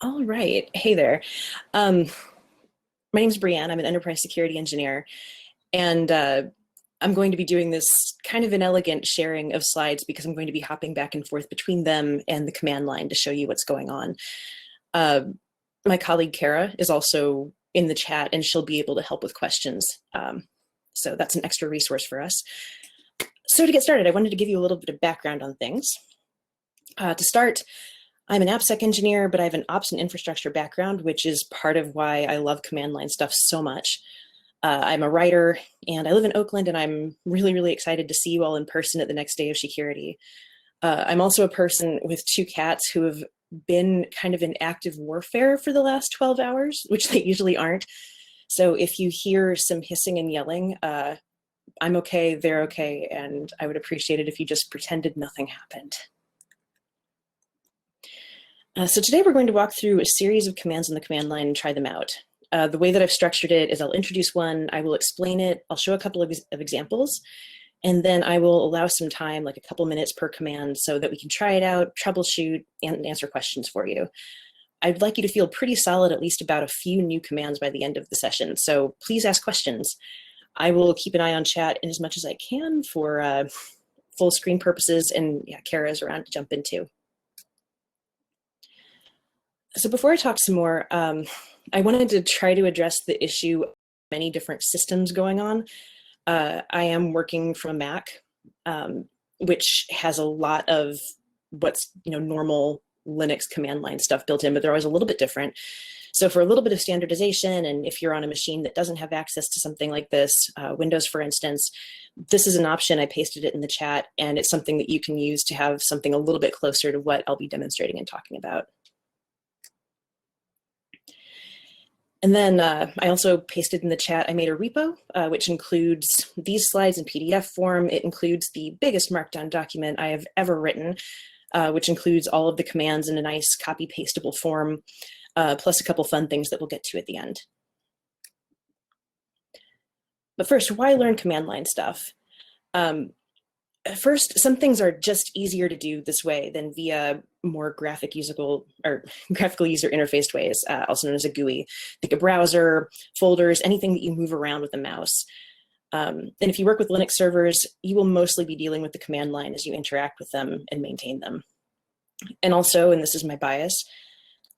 All right. Hey there. Um, my name's Breanne. I'm an enterprise security engineer, and I'm going to be doing this kind of inelegant sharing of slides because I'm going to be hopping back and forth between them and the command line to show you what's going on. Uh, my colleague Kara is also in the chat, and she'll be able to help with questions. So that's an extra resource for us. So to get started, I wanted to give you a little bit of background on things. To start, I'm an AppSec engineer, but I have an ops and infrastructure background, which is part of why I love command line stuff so much. I'm a writer and I live in Oakland, and I'm really excited to see you all in person at the next day of security. I'm also a person with two cats who have been kind of in active warfare for the last 12 hours, which they usually aren't. So if you hear some hissing and yelling, I'm okay, they're okay, and I would appreciate it if you just pretended nothing happened. So today we're going to walk through a series of commands in the command line and try them out. The way that I've structured it is I'll introduce one, I will explain it, I'll show a couple of examples, and then I will allow some time, like a couple minutes per command, so that we can try it out, troubleshoot, and answer questions for you. I'd like you to feel pretty solid at least about a few new commands by the end of the session, so please ask questions. I will keep an eye on chat in as much as I can for full screen purposes, and yeah, Kara is around to jump in too. So before I talk some more, I wanted to try to address the issue of many different systems going on. I am working from a Mac, which has a lot of what's normal Linux command line stuff built in, but they're always a little bit different. So for a little bit of standardization, and if you're on a machine that doesn't have access to something like this, Windows for instance, this is an option. I pasted it in the chat, and it's something that you can use to have something a little bit closer to what I'll be demonstrating and talking about. And then I also pasted in the chat, I made a repo, which includes these slides in PDF form. It includes the biggest markdown document I have ever written, which includes all of the commands in a nice copy pastable form, plus a couple fun things that we'll get to at the end. But first, why learn command line stuff? First, some things are just easier to do this way than via more graphical user interfaced ways, also known as a GUI. Think a browser, folders, anything that you move around with a mouse. And if you work with Linux servers, you will mostly be dealing with the command line as you interact with them and maintain them. And also, and this is my bias,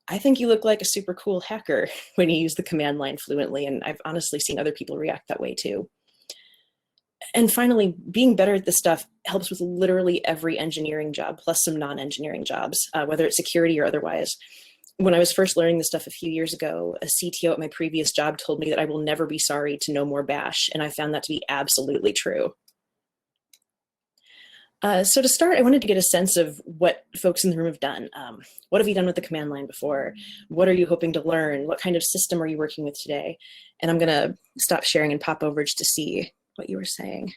I think you look like a super cool hacker when you use the command line fluently, and I've honestly seen other people react that way too. And finally, being better at this stuff helps with literally every engineering job, plus some non-engineering jobs, whether it's security or otherwise. When I was first learning this stuff a few years ago, a CTO at my previous job told me that I will never be sorry to know more Bash, and I found that to be absolutely true. So to start, I wanted to get a sense of what folks in the room have done. What have you done with the command line before? What are you hoping to learn? What kind of system are you working with today? And I'm gonna stop sharing and pop over just to see what you were saying.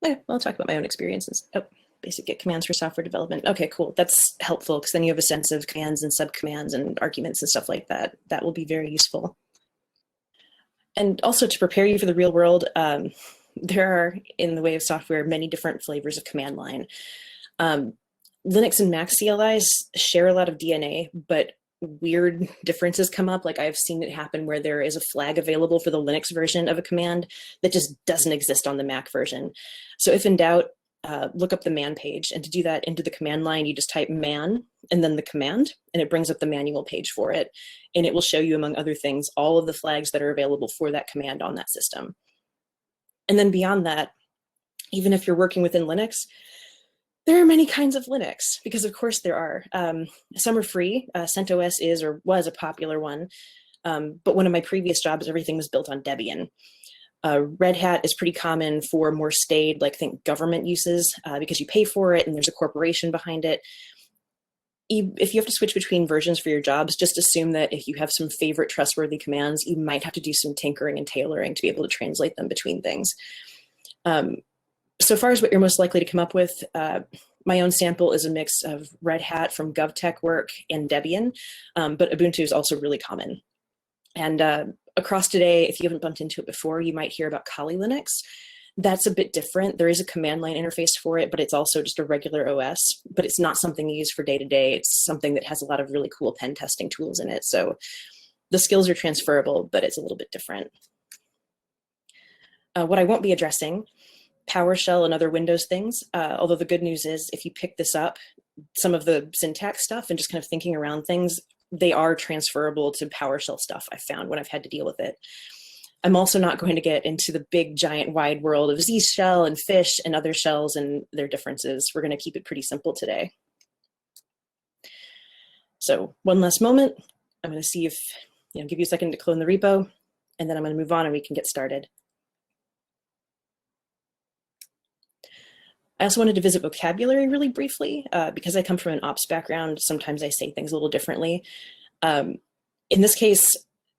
Okay, well, I'll talk about my own experiences. Oh, basic Git commands for software development. Okay, cool. That's helpful because then you have a sense of commands and subcommands and arguments and stuff like that. That will be very useful. And also to prepare you for the real world, there are, in the way of software, many different flavors of command line. Linux and Mac CLIs share a lot of DNA, but weird differences come up. Like I've seen it happen where there is a flag available for the Linux version of a command that just doesn't exist on the Mac version. So if in doubt, look up the man page, and to do that into the command line, you just type man and then the command, and it brings up the manual page for it. And it will show you, among other things, all of the flags that are available for that command on that system. And then beyond that, even if you're working within Linux, there are many kinds of Linux, because of course there are. Some are free. CentOS is or was a popular one, but one of my previous jobs, everything was built on Debian. Red Hat is pretty common for more staid, like think government uses, because you pay for it and there's a corporation behind it. If you have to switch between versions for your jobs, just assume that if you have some favorite trustworthy commands, you might have to do some tinkering and tailoring to be able to translate them between things. So far as what you're most likely to come up with, my own sample is a mix of Red Hat from GovTech work and Debian, but Ubuntu is also really common. And across today, if you haven't bumped into it before, you might hear about Kali Linux. That's a bit different. There is a command line interface for it, but it's also just a regular OS, but it's not something you use for day to day. It's something that has a lot of really cool pen testing tools in it. So the skills are transferable, but it's a little bit different. What I won't be addressing, PowerShell and other Windows things, although the good news is if you pick this up, some of the syntax stuff and just kind of thinking around things, they are transferable to PowerShell stuff I've found when I've had to deal with it. I'm also not going to get into the big, giant, wide world of Z shell and fish and other shells and their differences. We're going to keep it pretty simple today. So one last moment. I'm going to see if, give you a second to clone the repo, and then I'm going to move on and we can get started. I also wanted to visit vocabulary really briefly because I come from an ops background. Sometimes I say things a little differently. In this case,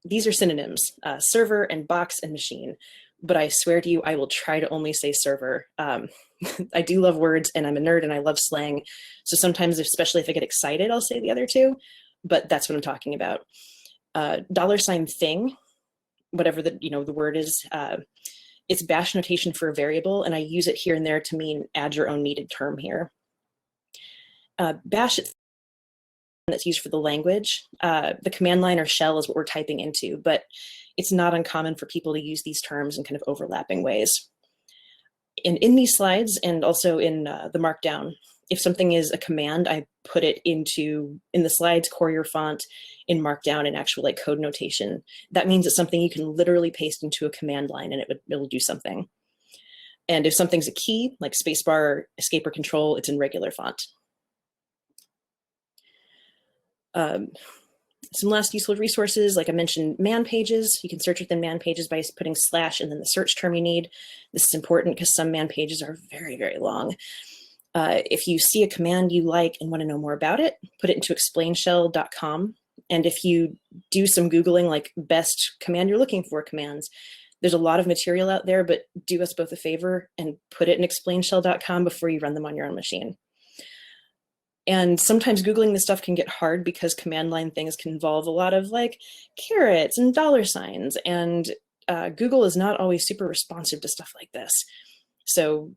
these are synonyms, server and box and machine, but I swear to you, I will try to only say server. I do love words and I'm a nerd and I love slang. So sometimes, especially if I get excited, I'll say the other two, but that's what I'm talking about. $thing, whatever the word is, it's bash notation for a variable, and I use it here and there to mean add your own needed term here. Bash that's used for the language. The command line or shell is what we're typing into, but it's not uncommon for people to use these terms in kind of overlapping ways. And in these slides and also in the markdown, if something is a command, I put it in the slides, Courier font, in markdown and actual code notation. That means it's something you can literally paste into a command line and it'll do something. And if something's a key, like spacebar, escape, or control, it's in regular font. Some last useful resources, like I mentioned, man pages. You can search within man pages by putting / and then the search term you need. This is important because some man pages are very, very long. If you see a command you like and want to know more about it, put it into explainshell.com. And if you do some Googling, like best command you're looking for commands, there's a lot of material out there, but do us both a favor and put it in explainshell.com before you run them on your own machine. And sometimes Googling this stuff can get hard because command line things can involve a lot of carets and $signs. And Google is not always super responsive to stuff like this. So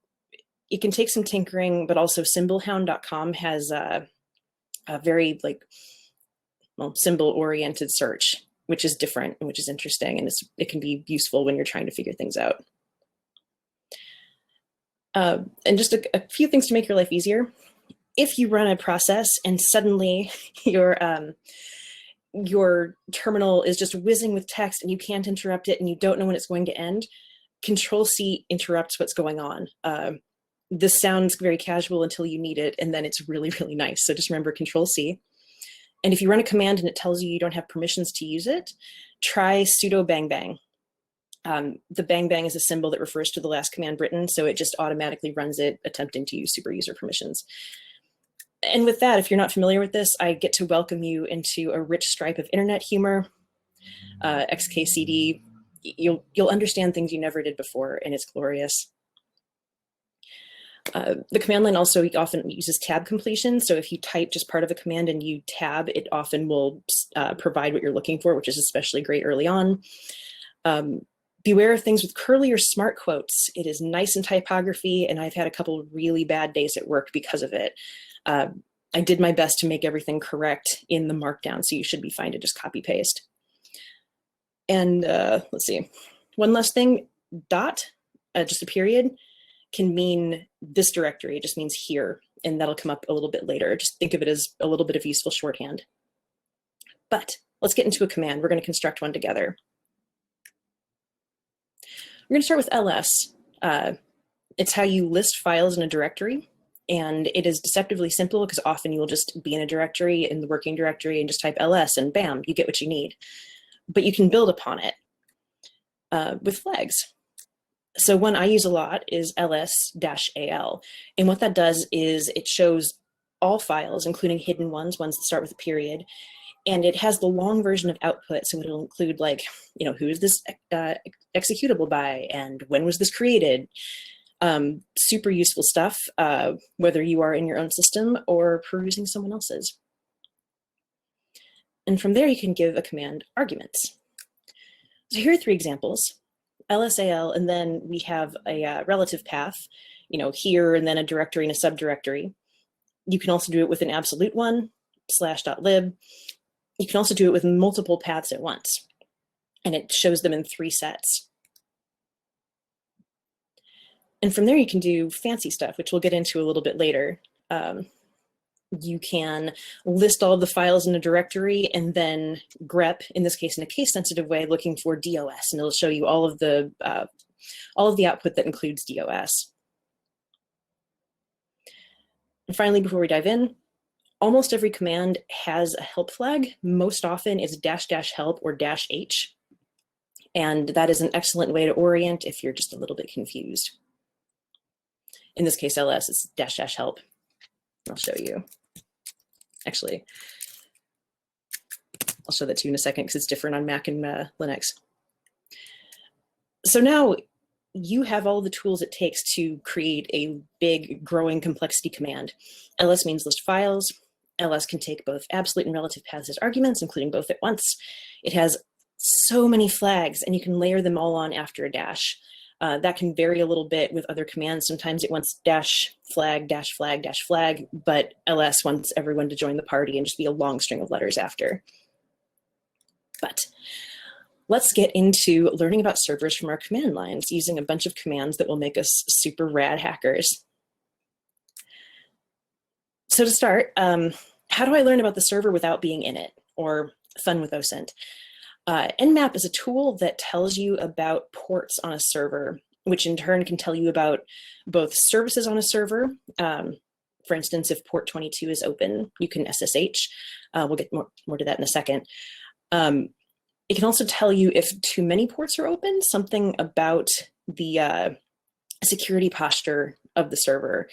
it can take some tinkering, but also symbolhound.com has a very symbol-oriented search, which is different and which is interesting, and it can be useful when you're trying to figure things out. And just a few things to make your life easier. If you run a process and suddenly your terminal is just whizzing with text and you can't interrupt it and you don't know when it's going to end, Control-C interrupts what's going on. This sounds very casual until you need it, and then it's really, really nice. So just remember Control-C. And if you run a command and it tells you you don't have permissions to use it, try sudo bang bang. The bang bang is a symbol that refers to the last command written, so it just automatically runs it, attempting to use super user permissions. And with that, if you're not familiar with this, I get to welcome you into a rich stripe of internet humor. XKCD, you'll understand things you never did before, and it's glorious. The command line also often uses tab completion. So if you type just part of a command and you tab, it often will provide what you're looking for, which is especially great early on. Beware of things with curly or smart quotes. It is nice in typography, and I've had a couple of really bad days at work because of it. I did my best to make everything correct in the markdown, so you should be fine to just copy paste. And let's see, one last thing, dot, just a period, can mean this directory. It just means here, and that'll come up a little bit later. Just think of it as a little bit of useful shorthand. But let's get into a command. We're going to construct one together. We're going to start with ls. It's how you list files in a directory, and it is deceptively simple because often you will just be in a directory, in the working directory, and just type ls, and bam, you get what you need. But you can build upon it with flags. So one I use a lot is ls-al. And what that does is it shows all files, including hidden ones that start with a period. And it has the long version of output. So it'll include who is this executable by and when was this created? Super useful stuff, whether you are in your own system or perusing someone else's. And from there, you can give a command arguments. So here are 3 examples. LSAL, and then we have a relative path, here, and then a directory and a subdirectory. You can also do it with an absolute one, /.lib. You can also do it with multiple paths at once, and it shows them in 3 sets. And from there, you can do fancy stuff, which we'll get into a little bit later. You can list all of the files in a directory and then grep, in this case, in a case-sensitive way, looking for DoS, and it'll show you all of the output that includes DoS. And finally, before we dive in, almost every command has a help flag. Most often it's --help or -h. And that is an excellent way to orient if you're just a little bit confused. In this case, ls, it's --help. I'll show you. Actually, I'll show that to you in a second because it's different on Mac and Linux. So now you have all the tools it takes to create a big, growing complexity command. ls means list files. ls can take both absolute and relative paths as arguments, including both at once. It has so many flags, and you can layer them all on after a dash. That can vary a little bit with other commands. Sometimes it wants -flag, -flag, -flag, but ls wants everyone to join the party and just be a long string of letters after. But let's get into learning about servers from our command lines using a bunch of commands that will make us super rad hackers. So to start, how do I learn about the server without being in it, or fun with OSINT? Nmap is a tool that tells you about ports on a server, which in turn can tell you about both services on a server. For instance, if port 22 is open, you can SSH. We'll get more to that in a second. It can also tell you if too many ports are open, something about the security posture of the server.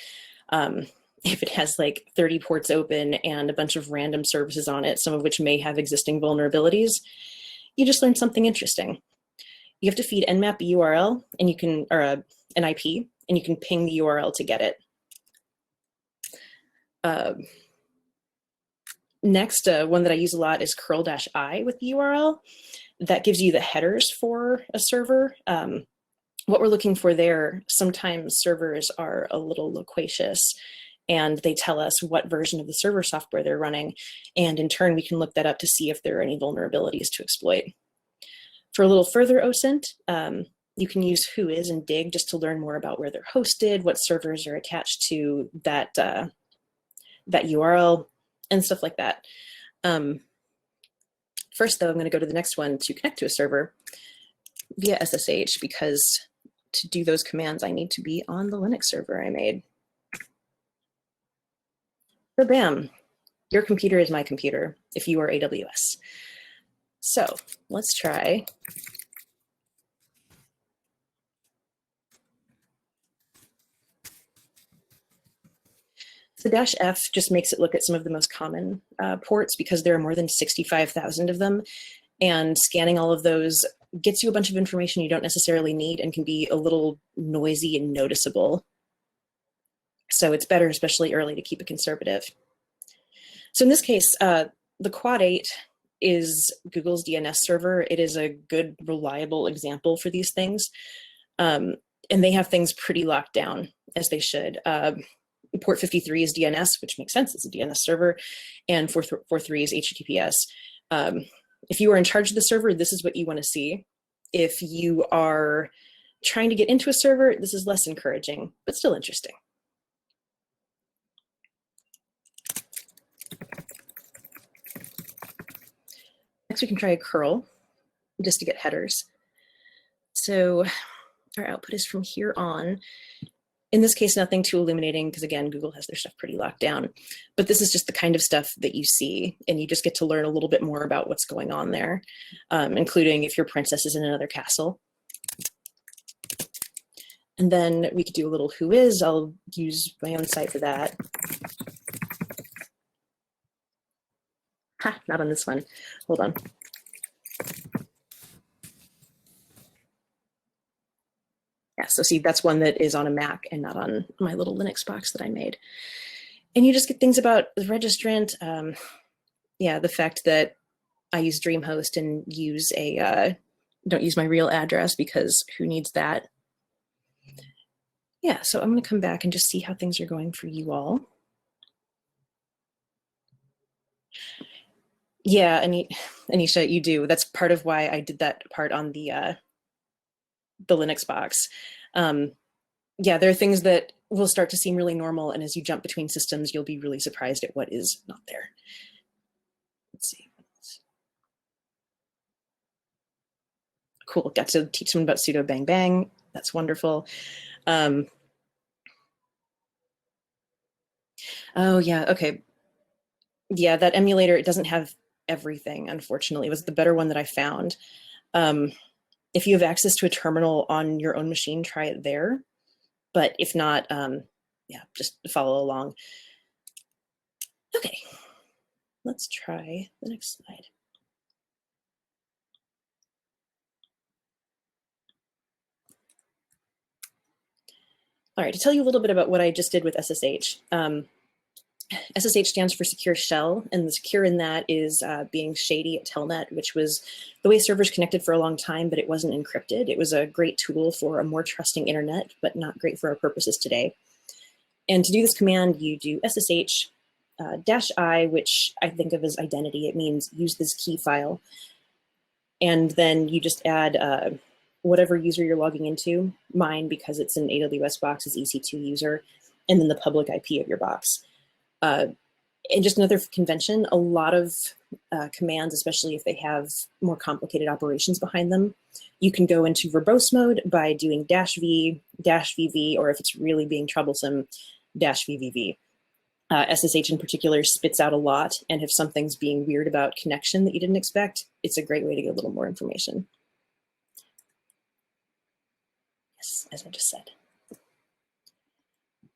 If it has like 30 ports open and a bunch of random services on it, some of which may have existing vulnerabilities, you just learned something interesting. You have to feed nmap a URL, and you can, or an IP, and you can ping the URL to get it. Next, one that I use a lot is curl-i with the URL. That gives you the headers for a server. What we're looking for there, sometimes servers are a little loquacious, and they tell us what version of the server software they're running. And in turn, we can look that up to see if there are any vulnerabilities to exploit. For a little further OSINT, you can use whois and dig just to learn more about where they're hosted, what servers are attached to that, that URL, and stuff like that. First, though, I'm going to go to the next one to connect to a server via SSH, because to do those commands, I need to be on the Linux server I made. So bam, your computer is my computer if you are AWS. So let's try. So DashF just makes it look at some of the most common ports because there are more than 65,000 of them. And scanning all of those gets you a bunch of information you don't necessarily need and can be a little noisy and noticeable. So it's better, especially early, to keep it conservative. So in this case, the Quad 8 is Google's DNS server. It is a good, reliable example for these things. And they have things pretty locked down, as they should. Port 53 is DNS, which makes sense, it's a DNS server, and 443 is HTTPS. If you are in charge of the server, this is what you want to see. If you are trying to get into a server, this is less encouraging, but still interesting. Next, we can try a curl just to get headers. So our output is from here on. In this case, nothing too illuminating because, again, Google has their stuff pretty locked down. But this is just the kind of stuff that you see, and you just get to learn a little bit more about what's going on there, including if your princess is in another castle. And then we could do a little whois. I'll use my own site for that. Ha, not on this one. Hold on. Yeah, so see, that's one that is on a Mac and not on my little Linux box that I made. And you just get things about the registrant. Yeah, the fact that I use DreamHost and use a don't use my real address because who needs that? Yeah, so I'm going to come back and just see how things are going for you all. Yeah, Anisha, you do. That's part of why I did that part on the Linux box. Yeah, there are things that will start to seem really normal, and as you jump between systems, you'll be really surprised at what is not there. Let's see. Cool, got to teach them about sudo bang bang. That's wonderful. Oh yeah, okay. Yeah, that emulator, it doesn't have everything, unfortunately. It was the better one that I found. If you have access to a terminal on your own machine, try it there. But if not, yeah, just follow along. Okay, let's try the next slide. All right, to tell you a little bit about what I just did with SSH. SSH stands for Secure Shell, and the secure in that is being shady at Telnet, which was the way servers connected for a long time, but it wasn't encrypted. It was a great tool for a more trusting internet, but not great for our purposes today. And to do this command, you do SSH -I, which I think of as identity. It means use this key file. And then you just add whatever user you're logging into. Mine, because it's an AWS box, is EC2 user, and then the public IP of your box. And just another convention, a lot of commands, especially if they have more complicated operations behind them, you can go into verbose mode by doing -v, -vv, or if it's really being troublesome, -vvv. SSH in particular spits out a lot, and if something's being weird about connection that you didn't expect, it's a great way to get a little more information. Yes, as I just said.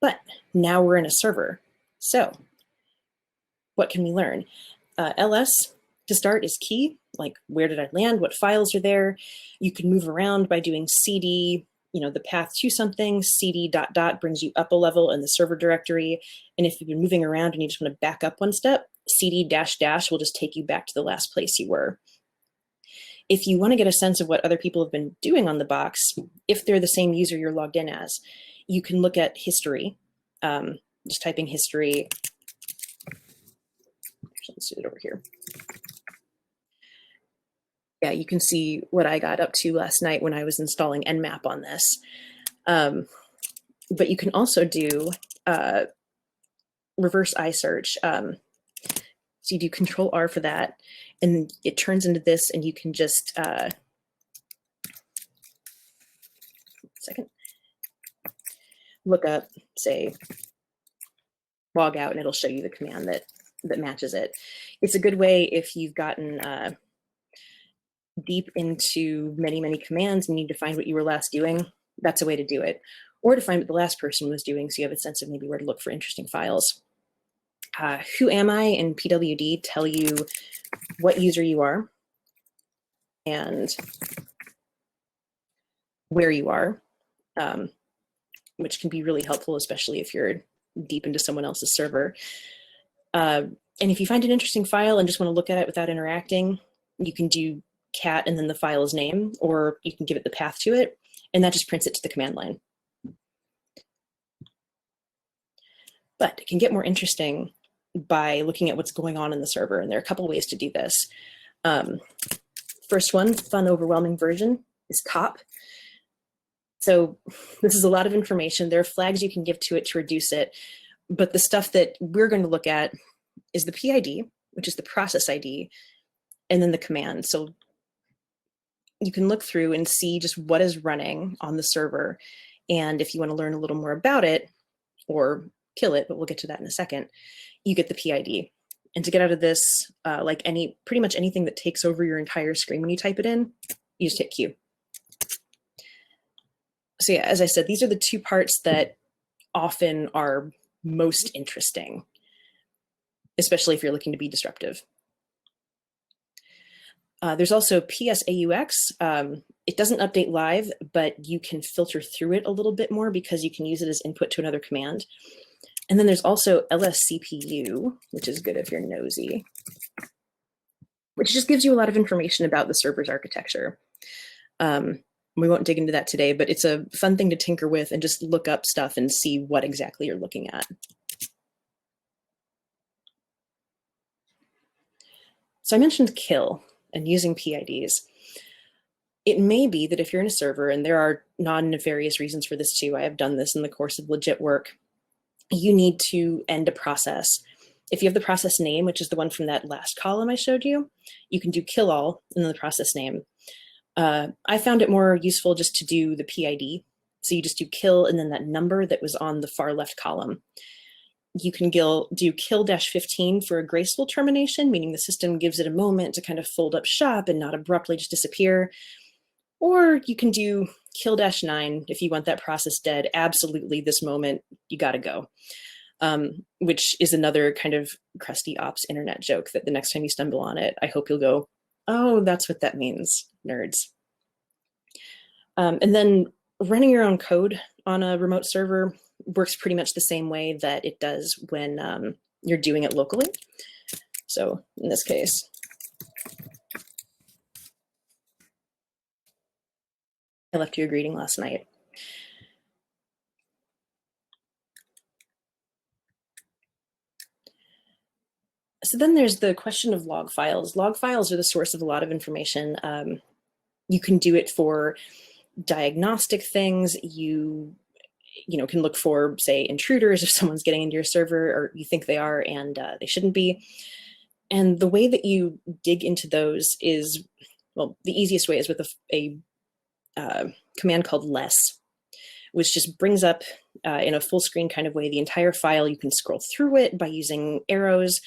But now we're in a server. So what can we learn? LS to start is key, like where did I land, what files are there. You can move around by doing CD, the path to something. CD ... brings you up a level in the server directory. And if you've been moving around and you just want to back up one step, CD -- will just take you back to the last place you were. If you want to get a sense of what other people have been doing on the box, if they're the same user you're logged in as, you can look at history. Just typing history. Let's do it over here. Yeah, you can see what I got up to last night when I was installing Nmap on this. But you can also do reverse iSearch. So you do Control R for that, and it turns into this, and you can just look up, say, log out, and it'll show you the command that matches it. It's a good way if you've gotten deep into many commands and you need to find what you were last doing. That's a way to do it. Or to find what the last person was doing, so you have a sense of maybe where to look for interesting files. Who am I and PWD tell you what user you are and where you are, which can be really helpful, especially if you're deep into someone else's server. And if you find an interesting file and just want to look at it without interacting, you can do cat and then the file's name, or you can give it the path to it, and that just prints it to the command line. But it can get more interesting by looking at what's going on in the server, and there are a couple ways to do this. First one, fun, overwhelming version, is cop. So this is a lot of information. There are flags you can give to it to reduce it, but the stuff that we're going to look at is the PID, which is the process ID, and then the command. So you can look through and see just what is running on the server. And if you want to learn a little more about it, or kill it, but we'll get to that in a second, you get the PID. And to get out of this, like pretty much anything that takes over your entire screen when you type it in, you just hit Q. So yeah, as I said, these are the two parts that often are most interesting, especially if you're looking to be disruptive. There's also PSAUX. It doesn't update live, but you can filter through it a little bit more because you can use it as input to another command. And then there's also LSCPU, which is good if you're nosy, which just gives you a lot of information about the server's architecture. We won't dig into that today, but it's a fun thing to tinker with and just look up stuff and see what exactly you're looking at. So I mentioned kill and using PIDs. It may be that if you're in a server, and there are non-nefarious reasons for this too, I have done this in the course of legit work, you need to end a process. If you have the process name, which is the one from that last column I showed you, you can do kill all and then the process name. I found it more useful just to do the PID. So you just do kill and then that number that was on the far left column. You can do kill-15 for a graceful termination, meaning the system gives it a moment to kind of fold up shop and not abruptly just disappear. Or you can do kill-9 if you want that process dead. Absolutely, this moment, you gotta go. Which is another kind of crusty ops internet joke that the next time you stumble on it, I hope you'll go, oh, that's what that means, nerds. And then running your own code on a remote server works pretty much the same way that it does when you're doing it locally. So in this case, I left you a greeting last night. So then there's the question of log files. Log files are the source of a lot of information. You can do it for diagnostic things. You can look for, say, intruders if someone's getting into your server or you think they are and they shouldn't be. And the way that you dig into those is, well, the easiest way is with a command called less, which just brings up in a full screen kind of way the entire file. You can scroll through it by using arrows.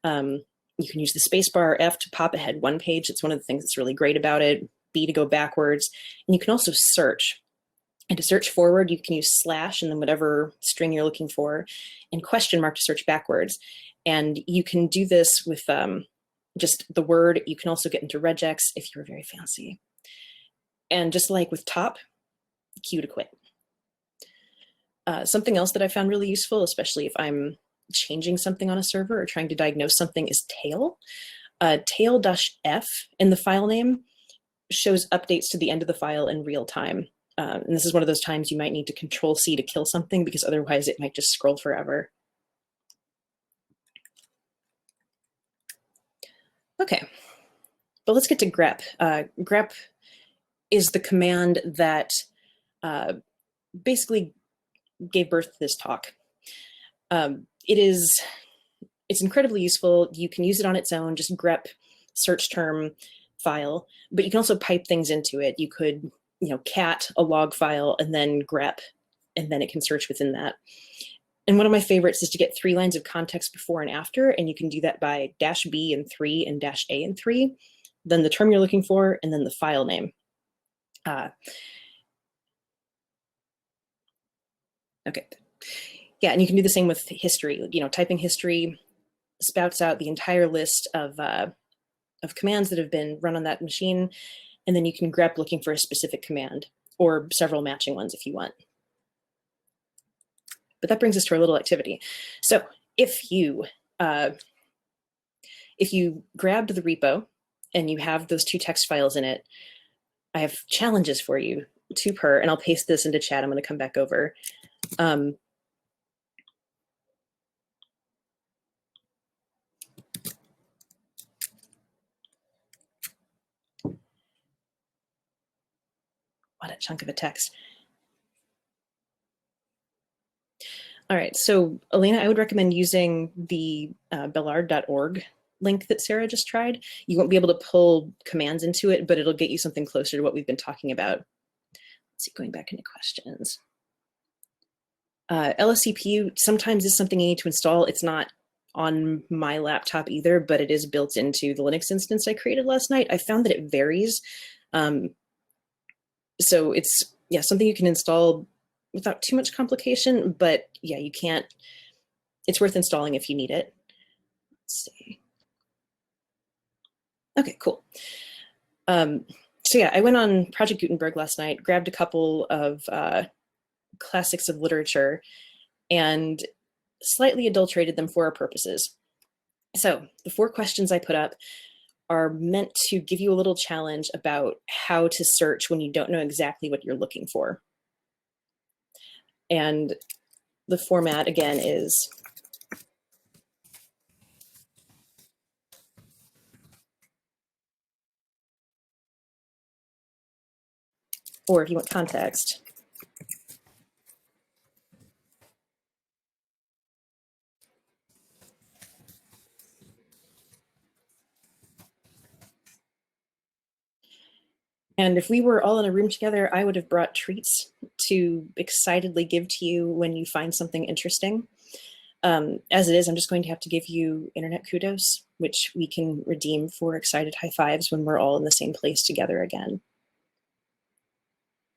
You can use the spacebar or F to pop ahead one page. It's one of the things that's really great about it. B to go backwards. And you can also search. And to search forward, you can use slash and then whatever string you're looking for, and question mark to search backwards. And you can do this with just the word. You can also get into regex if you're very fancy. And just like with top, Q to quit. Something else that I found really useful, especially if I'm changing something on a server or trying to diagnose something, is tail. Tail-F in the file name shows updates to the end of the file in real time. And this is one of those times you might need to Control-C to kill something because otherwise it might just scroll forever. Okay, but let's get to grep. Grep is the command that basically gave birth to this talk. It's incredibly useful. You can use it on its own, just grep search term file, but you can also pipe things into it. You could, cat a log file and then grep, and then it can search within that. And one of my favorites is to get 3 lines of context before and after, and you can do that by -B and 3 and -A and 3, then the term you're looking for, and then the file name. Okay. Yeah, and you can do the same with history. Typing history spouts out the entire list of commands that have been run on that machine, and then you can grep looking for a specific command or several matching ones if you want. But that brings us to our little activity. So if you grabbed the repo and you have those 2 text files in it, I have challenges for you, 2 per, and I'll paste this into chat. I'm going to come back over. What a chunk of a text. All right, so Elena, I would recommend using the bellard.org link that Sarah just tried. You won't be able to pull commands into it, but it'll get you something closer to what we've been talking about. Let's see, going back into questions. LSCPU sometimes is something you need to install. It's not on my laptop either, but it is built into the Linux instance I created last night. I found that it varies. So it's, something you can install without too much complication, but yeah, you can't, it's worth installing if you need it. Let's see. Okay, cool. So yeah, I went on Project Gutenberg last night, grabbed a couple of classics of literature and slightly adulterated them for our purposes. So the 4 questions I put up are meant to give you a little challenge about how to search when you don't know exactly what you're looking for. And the format, again, is or if you want context, and if we were all in a room together, I would have brought treats to excitedly give to you when you find something interesting. As it is, I'm just going to have to give you internet kudos, which we can redeem for excited high fives when we're all in the same place together again.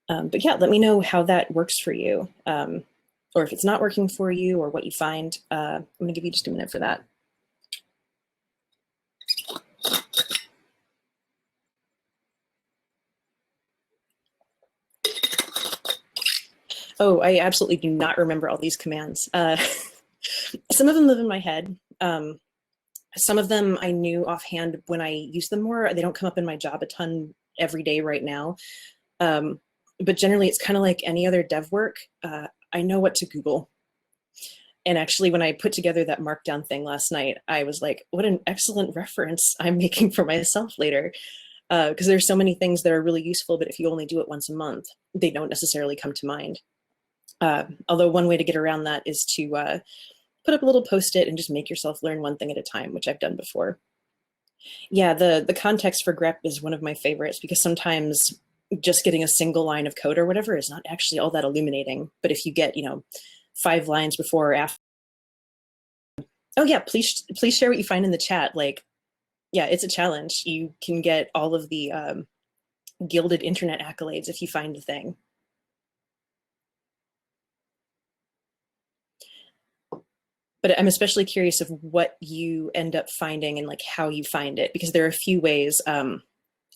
But yeah, let me know how that works for you, or if it's not working for you, or what you find. I'm going to give you just a minute for that. Oh, I absolutely do not remember all these commands. Some of them live in my head. Some of them I knew offhand when I use them more. They don't come up in my job a ton every day right now. But generally, it's kind of like any other dev work. I know what to Google. And actually, when I put together that markdown thing last night, I was like, what an excellent reference I'm making for myself later. Because there's so many things that are really useful, but if you only do it once a month, they don't necessarily come to mind. Although one way to get around that is to put up a little post-it and just make yourself learn one thing at a time, which I've done before. Yeah, the context for grep is one of my favorites because sometimes just getting a single line of code or whatever is not actually all that illuminating. But if you get, 5 lines before or after. Oh yeah, please share what you find in the chat. Like, yeah, it's a challenge. You can get all of the gilded internet accolades if you find a thing. But I'm especially curious of what you end up finding and like how you find it, because there are a few ways.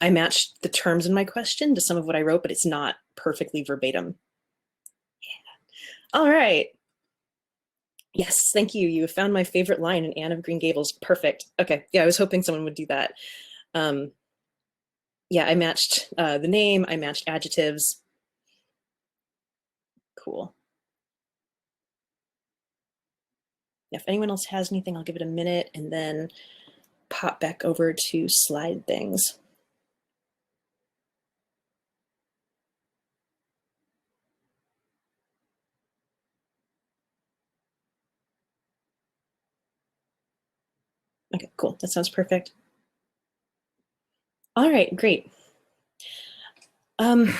I matched the terms in my question to some of what I wrote, but it's not perfectly verbatim. Yeah. All right. Yes, thank you. You found my favorite line in Anne of Green Gables. Perfect. Okay. Yeah, I was hoping someone would do that. Yeah, I matched the name. I matched adjectives. Cool. If anyone else has anything, I'll give it a minute and then pop back over to slide things. Okay, cool. That sounds perfect. All right, great. Good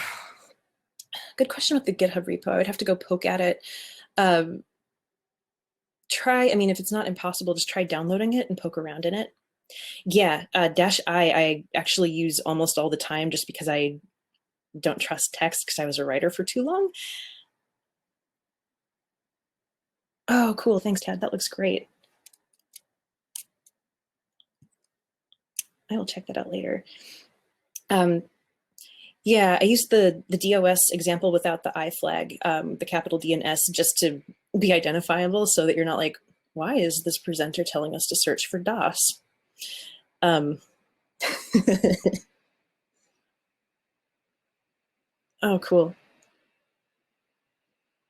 question with the GitHub repo. I would have to go poke at it. If it's not impossible, just try downloading it and poke around in it. Yeah, -I actually use almost all the time just because I don't trust text because I was a writer for too long. Oh, cool. Thanks, Tad. That looks great. I will check that out later. Yeah, I used the DoS example without the I flag, the capital D and S, just to be identifiable so that you're not like, why is this presenter telling us to search for DOS? Oh, cool.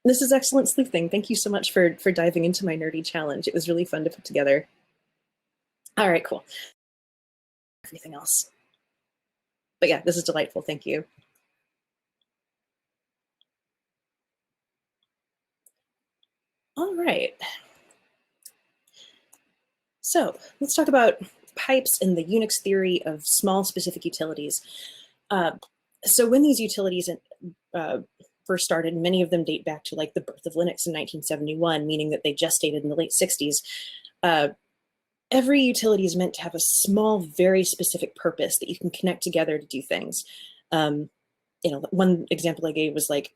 This is excellent sleuthing. Thank you so much for diving into my nerdy challenge. It was really fun to put together. All right, cool. Everything else. But yeah, this is delightful. Thank you. All right. So let's talk about pipes and the Unix theory of small specific utilities. So when these utilities first started, many of them date back to like the birth of Linux in 1971, meaning that they gestated in the late 60s. Every utility is meant to have a small, very specific purpose that you can connect together to do things. One example I gave was like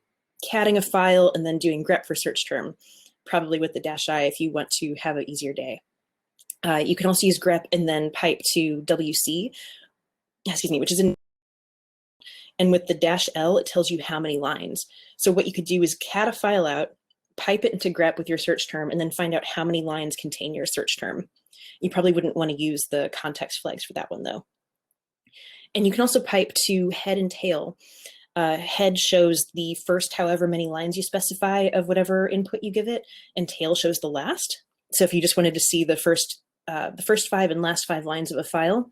catting a file and then doing grep for search term, probably with the -I if you want to have an easier day. You can also use grep and then pipe to WC, which is in, and with the -L, it tells you how many lines. So what you could do is cat a file out, pipe it into grep with your search term, and then find out how many lines contain your search term. You probably wouldn't want to use the context flags for that one though. And you can also pipe to head and tail. Head shows the first however many lines you specify of whatever input you give it, and tail shows the last. So if you just wanted to see the first 5 and last 5 lines of a file,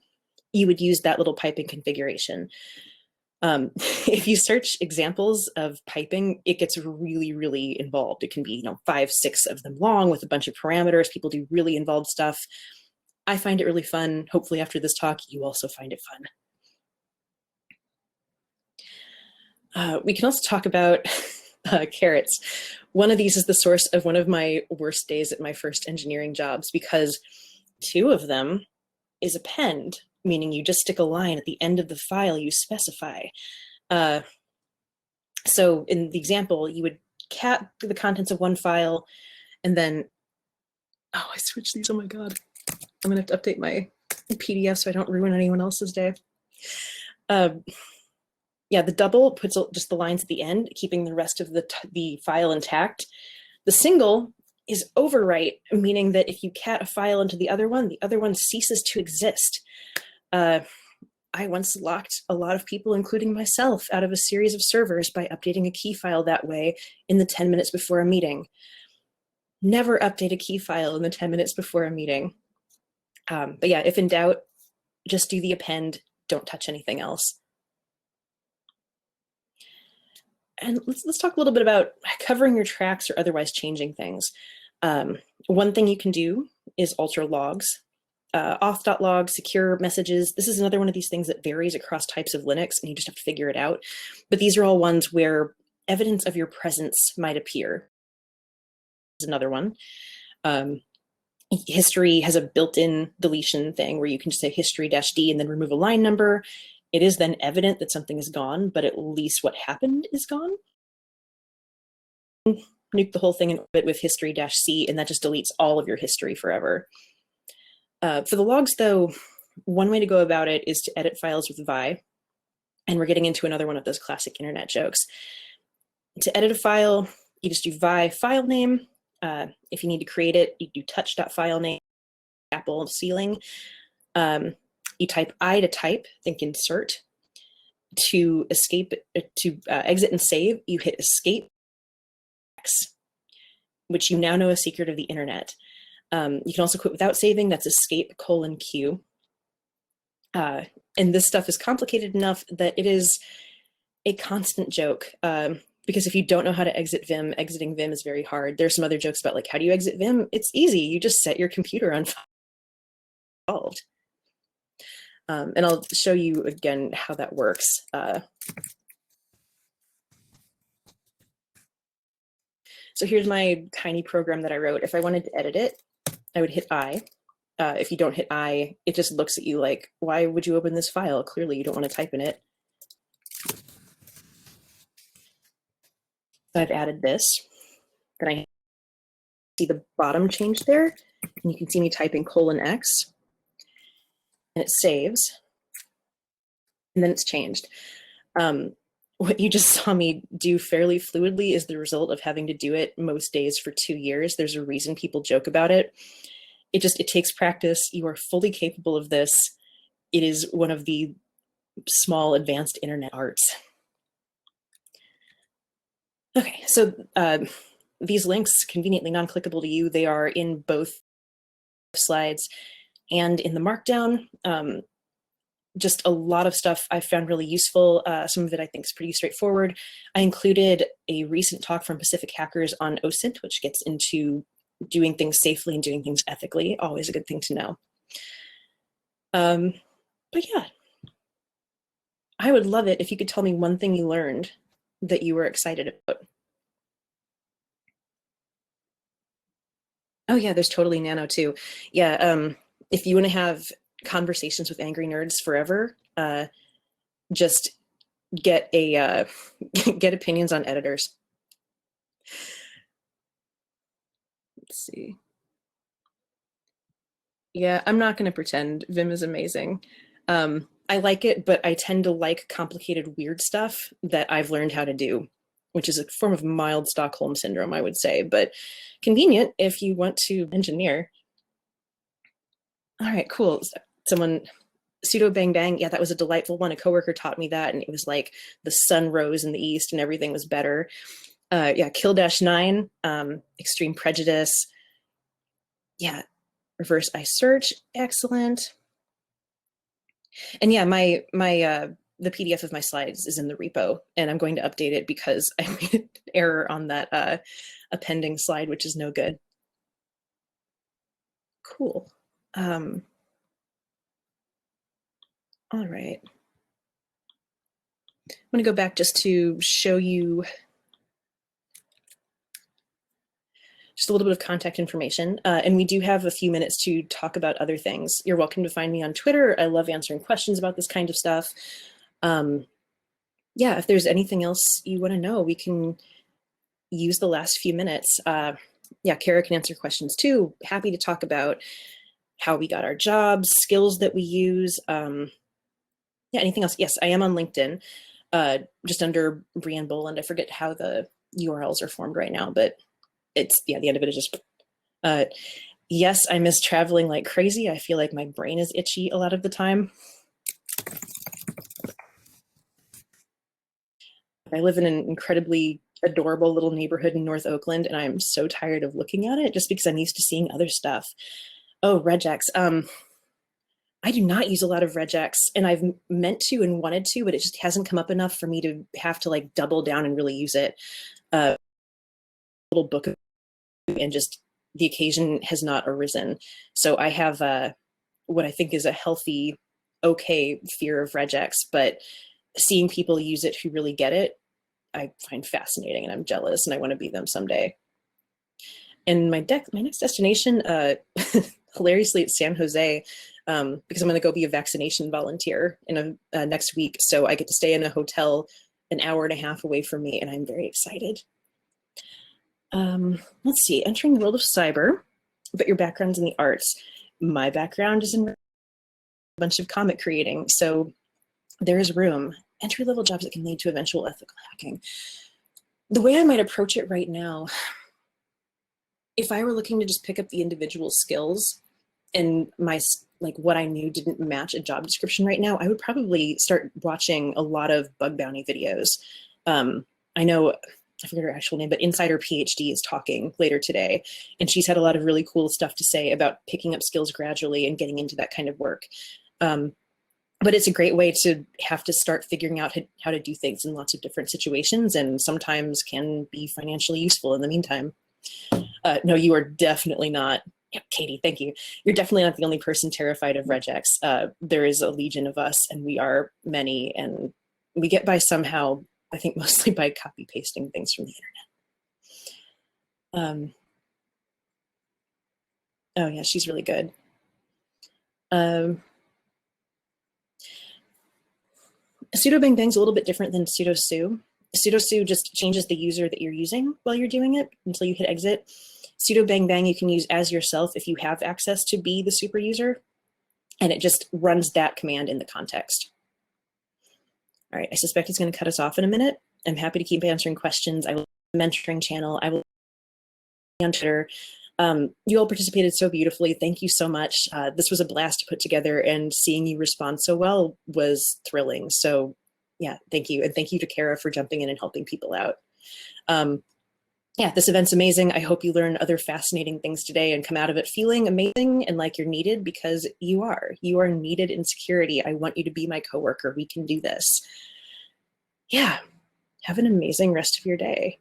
you would use that little piping configuration. If you search examples of piping, it gets really, really involved. It can be, 5, 6 of them long with a bunch of parameters. People do really involved stuff. I find it really fun. Hopefully after this talk, you also find it fun. We can also talk about carrots. One of these is the source of one of my worst days at my first engineering jobs, because 2 of them is append, meaning you just stick a line at the end of the file you specify. So in the example, you would cat the contents of one file, and then, oh, I switched these, oh my God. I'm gonna have to update my PDF so I don't ruin anyone else's day. Yeah, the double puts just the lines at the end, keeping the rest of the file intact. The single is overwrite, meaning that if you cat a file into the other one ceases to exist. I once locked a lot of people, including myself, out of a series of servers by updating a key file that way in the 10 minutes before a meeting. Never update a key file in the 10 minutes before a meeting. But yeah, if in doubt, just do the append, don't touch anything else. And let's talk a little bit about covering your tracks or otherwise changing things. One thing you can do is alter logs. Auth.log, secure messages. This is another one of these things that varies across types of Linux, and you just have to figure it out. But these are all ones where evidence of your presence might appear. Is another one. History has a built-in deletion thing where you can just say history-d and then remove a line number. It is then evident that something is gone, but at least what happened is gone. Nuke the whole thing in orbit with history-c, and that just deletes all of your history forever. For the logs, though, one way to go about it is to edit files with vi, and we're getting into another one of those classic internet jokes. To edit a file, you just do vi file name. If you need to create it, you do touch.filename, Apple ceiling. You type I to type, think insert. To escape, to exit and save, you hit escape X, which you now know a secret of the internet. You can also quit without saving, that's escape:Q. And this stuff is complicated enough that it is a constant joke. Because if you don't know how to exit Vim, exiting Vim is very hard. There's some other jokes about like, how do you exit Vim? It's easy, you just set your computer on file. And I'll show you again how that works. So here's my tiny program that I wrote. If I wanted to edit it, I would hit I. If you don't hit I, it just looks at you like, why would you open this file? Clearly you don't want to type in it. So I've added this. Then I see the bottom change there, and you can see me typing :X. And it saves, and then it's changed. What you just saw me do fairly fluidly is the result of having to do it most days for 2 years. There's a reason people joke about it. It takes practice. You are fully capable of this. It is one of the small advanced internet arts. Okay, so these links, conveniently non-clickable to you, they are in both slides and in the markdown. Just a lot of stuff I found really useful. Some of it I think is pretty straightforward. I included a recent talk from Pacific Hackers on OSINT, which gets into doing things safely and doing things ethically. Always a good thing to know. But yeah, I would love it if you could tell me one thing you learned that you were excited about. Oh yeah, there's totally Nano too. Yeah, if you want to have conversations with angry nerds forever, just get a get opinions on editors. Let's see. Yeah, I'm not going to pretend Vim is amazing. I like it, but I tend to like complicated, weird stuff that I've learned how to do, which is a form of mild Stockholm syndrome, I would say, but convenient if you want to engineer. All right, cool. Someone Sudo bang bang, yeah, that was a delightful one. A coworker taught me that, and it was like the sun rose in the east and everything was better. Yeah, kill dash 9, extreme prejudice. Yeah, reverse I search, excellent. And yeah, my the PDF of my slides is in the repo, and I'm going to update it because I made an error on that appending slide, which is no good. Cool. All right. I'm going to go back just to show you just a little bit of contact information. And we do have a few minutes to talk about other things. You're welcome to find me on Twitter. I love answering questions about this kind of stuff. Yeah, if there's anything else you want to know, we can use the last few minutes. Yeah, Kara can answer questions too. Happy to talk about how we got our jobs, skills that we use. Yeah, anything else? Yes, I am on LinkedIn, just under Breanne Boland. I forget how the URLs are formed right now, but it's, yeah, the end of it is just, yes, I miss traveling like crazy. I feel like my brain is itchy a lot of the time. I live in an incredibly adorable little neighborhood in North Oakland, and I'm so tired of looking at it just because I'm used to seeing other stuff. Oh, regex. I do not use a lot of regex, and I've meant to and wanted to, but it just hasn't come up enough for me to have to like double down and really use it. Little book, and just the occasion has not arisen. So I have what I think is a healthy, okay fear of regex, but seeing people use it who really get it, I find fascinating, and I'm jealous, and I want to be them someday. And my next destination, hilariously, it's San Jose, because I'm going to go be a vaccination volunteer in next week. So I get to stay in a hotel an hour and a half away from me, and I'm very excited. Let's see, entering the world of cyber, but your background's in the arts. My background is in a bunch of comic creating, so there is room. Entry-level jobs that can lead to eventual ethical hacking. The way I might approach it right now, if I were looking to just pick up the individual skills and my, like what I knew didn't match a job description right now, I would probably start watching a lot of bug bounty videos. I know, I forget her actual name, but Insider PhD is talking later today, and she's had a lot of really cool stuff to say about picking up skills gradually and getting into that kind of work. But it's a great way to have to start figuring out how to do things in lots of different situations, and sometimes can be financially useful in the meantime. No, you are definitely not. Yeah, Katie, thank you. You're definitely not the only person terrified of regex. There is a legion of us, and we are many, and we get by somehow, I think mostly by copy pasting things from the internet. Oh yeah, she's really good. Sudo bang bang is a little bit different than sudo su. Sudo su just changes the user that you're using while you're doing it until you hit exit. Sudo bang bang you can use as yourself if you have access to be the super user, and it just runs that command in the context. All right, I suspect it's going to cut us off in a minute. I'm happy to keep answering questions. I will mentoring channel. I will be on Twitter. You all participated so beautifully. Thank you so much. This was a blast to put together, and seeing you respond so well was thrilling. So yeah, thank you. And thank you to Kara for jumping in and helping people out. Yeah, this event's amazing. I hope you learn other fascinating things today and come out of it feeling amazing and like you're needed, because you are. You are needed in security. I want you to be my coworker. We can do this. Yeah, have an amazing rest of your day.